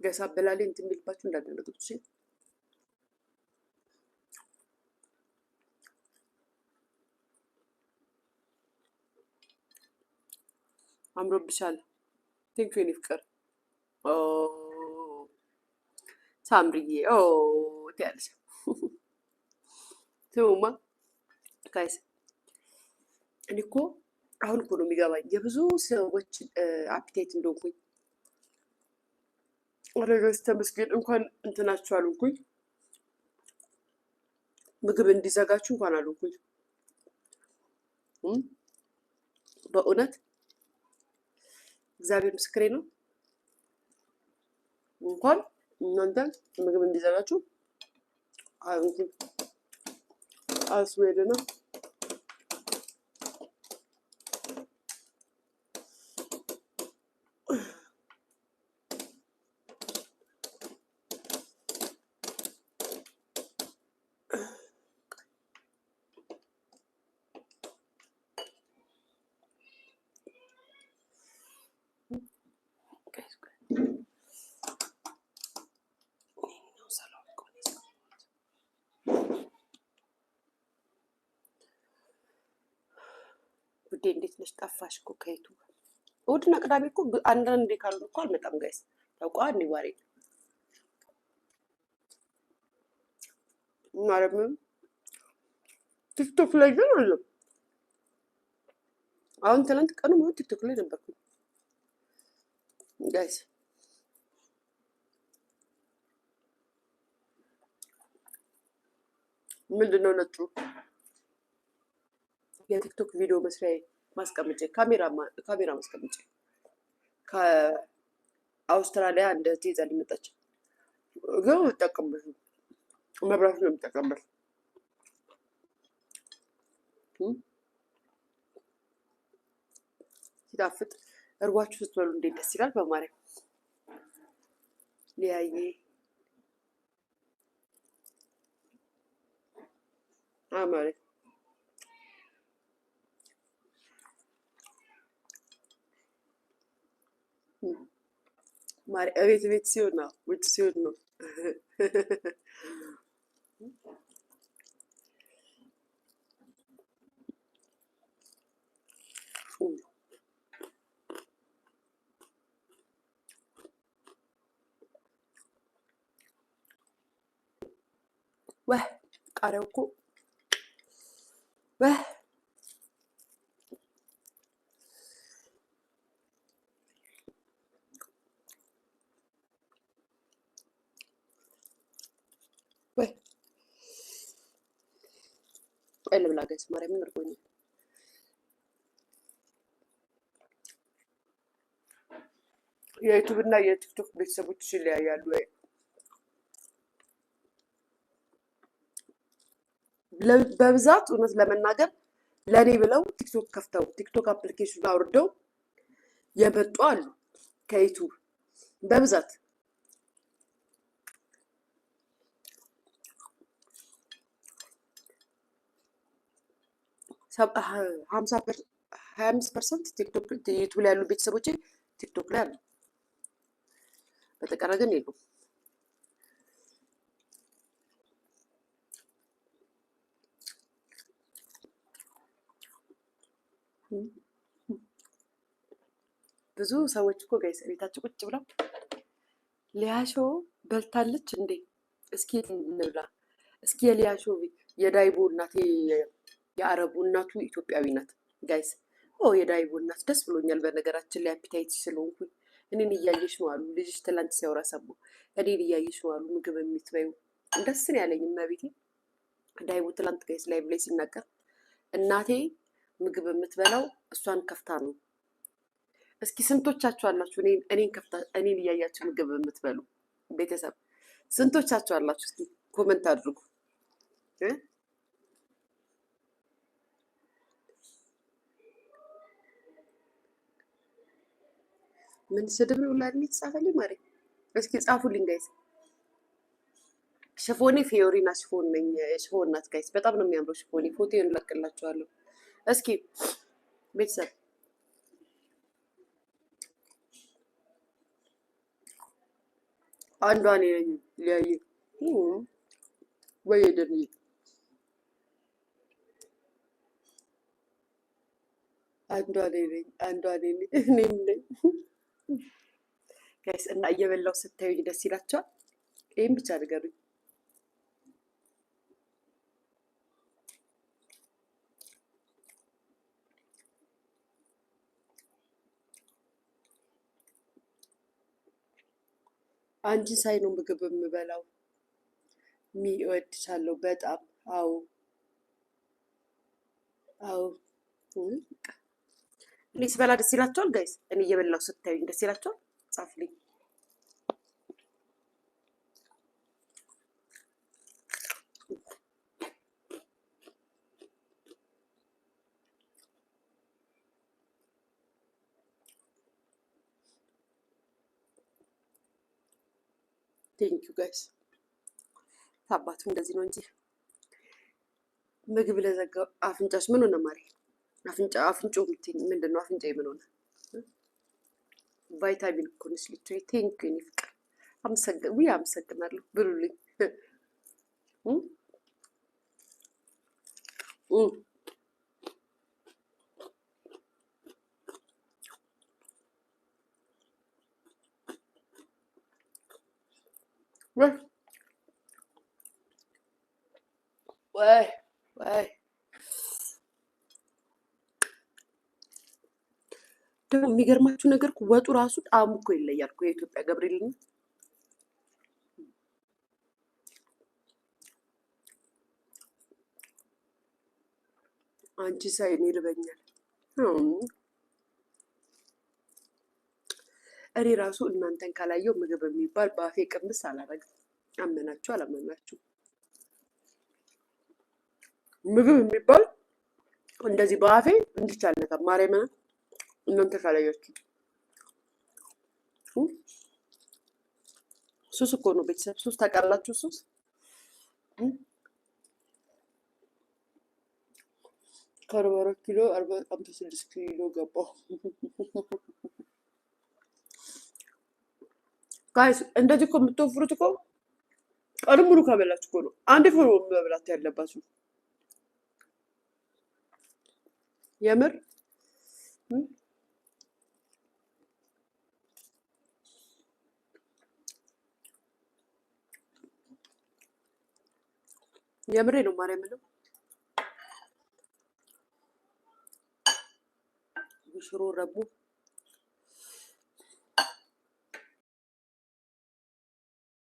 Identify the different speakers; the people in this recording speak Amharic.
Speaker 1: ገሳበላሌ እንትን የሚልባችሁ እንዳደረጉት እሺ። አምሮብሻል። ቴንኪው የኔ ፍቅር። ኦ ሳምሪዬ ኦ ትያለሽ። ስሙማ ጋይስ እኔ እኮ አሁን እኮ ነው የሚገባኝ የብዙ ሰዎች አፒታይት እንደሆንኩኝ። ወረጋስ ተመስገን እንኳን እንትናችሁ አልኩኝ፣ ምግብ እንዲዘጋችሁ እንኳን አልኩኝ። በእውነት እግዚአብሔር ምስክሬ ነው። እንኳን እናንተ ምግብ እንዲዘጋችሁ አልኩኝ። አስዌድ ነው። ውዴ እንዴት ነሽ? ጠፋሽ እኮ ከዩቱብ። እሑድና ቅዳሜ እኮ አንዳንዴ ካልሆነ እኮ አልመጣም ጋይስ። ታውቀዋል እኔ ዋሬ ማለትም ቲክቶክ ላይ ግን አይደለም። አሁን ትናንት ቀኑ ሙሉ ቲክቶክ ላይ ነበርኩኝ ጋይስ። ምንድነው ነጩ የቲክቶክ ቪዲዮ መስሪያ ማስቀምጬ ካሜራ ማስቀምጬ ከአውስትራሊያ እንደ ትይዛል መጣች። ግን ተጠቀምበሽ መብራት ነው የምጠቀምበት። ሲጣፍጥ እርጓችሁ ስትበሉ እንዴት ደስ ይላል። በማርያም ሊያዬ አማሬ ማሪ ቤት ሲሆን ነው ውጭ ሲሆን ነው። ወህ ቃሪያው እኮ ወህ ወይ ቆይ ልብላ ጋይስ። ማርያምን እርጎኛል። የዩቱብ እና የቲክቶክ ቤተሰቦች ይለያያሉ ወይ? በብዛት እውነት ለመናገር ለእኔ ብለው ቲክቶክ ከፍተው ቲክቶክ አፕሊኬሽን አውርደው የመጡ አሉ ከዩቱብ በብዛት። 25% ቲክቶክ ዩቱብ ላይ ያሉ ቤተሰቦች ቲክቶክ ላይ አሉ። በተቀረ ግን የሉም። ብዙ ሰዎች እኮ ጋይስ ቤታቸው ቁጭ ብለው ሊያሾ በልታለች እንዴ እስኪ እንብላ፣ እስኪ የሊያሾ የዳይቦ እናቴ የአረቡ እናቱ ኢትዮጵያዊ ናት ጋይስ። የዳይቦ እናት ደስ ብሎኛል። በነገራችን ላይ አፒታይት ስለሆንኩኝ እኔን እያየሽ ነው አሉ ልጅሽ ትላንት ሲያወራ ሰማሁ። እኔን እያየሽ ነው አሉ ምግብ የምትበይው ደስ ነው ያለኝ። እመቤቴ ዳይቦ ትላንት ጋይስ ላይ ብላይ ሲናገር እናቴ ምግብ የምትበላው እሷን ከፍታ ነው። እስኪ ስንቶቻችሁ አላችሁ እኔን ከፍታ እኔን እያያችሁ ምግብ የምትበሉ ቤተሰብ ስንቶቻችሁ አላችሁ? እስኪ ኮመንት አድርጉ። ምን ስድብ ነው ላድኒ ተጻፈልኝ ማለት እስኪ ጻፉልኝ ጋይስ። ሽፎኔ ፊዮሪና ሽፎን ነኝ። ሽፎን ናት ጋይስ። በጣም ነው የሚያምረው ሽፎኔ። ፎቶውን እለቅላችኋለሁ እስኪ ቤተሰብ። አንዷ እኔ ነኝ ሊያየ ወይ ደኒ አንዷ እኔ ነኝ እኔም ነኝ ጋይስ። እና እየበላው ስታዩኝ ደስ ይላችኋል? ይሄን ብቻ ንገሩኝ። አንቺን ሳይ ነው ምግብ የምበላው። እወድሻለሁ በጣም። አዎ አዎ። እኔ ስበላ ደስ ይላችኋል ጋይስ? እኔ እየበላው ስታዩኝ ደስ ይላችኋል? ጻፉልኝ። ቴንኪዩ ጋይስ። አባቱ እንደዚህ ነው እንጂ ምግብ ለዘጋው አፍንጫሽ ምን ሆነ ማሪ? አፍንጮ የምትይኝ ምንድን ነው? አፍንጫ ምን ሆነ? ቫይታሚን እኮ ነሽ ልትይ። ቴንኪዩ የእኔ ፍቅር አመሰግናለሁ። ብሉልኝ። ወይ ደግሞ የሚገርማችሁ ነገር ወጡ ራሱ ጣዕሙ እኮ ይለያል እኮ የኢትዮጵያ ገብርኤልን። አንቺ ሳይ እኔ ይርበኛል። እኔ ራሱ እናንተን ካላየው ምግብ የሚባል በአፌ ቅምስ አላረግም። አመናችሁ አላመናችሁ ምግብ የሚባል እንደዚህ በአፌ እንዲቻለታ ማርያምን እናንተ ካላያችሁ ሱስ እኮ ነው ቤተሰብ። ሱስ ታውቃላችሁ? ሱስ 44 ኪሎ 56 ኪሎ ገባሁ ጋይስ። እንደዚህ እኮ የምትወፍሩት እኮ ቀን ሙሉ ከበላችሁ እኮ ነው። አንዴ እኮ ነው መብላት ያለባችሁ የምር። የምሬ ነው ማርያምን ነው። ሽሮ ረቡ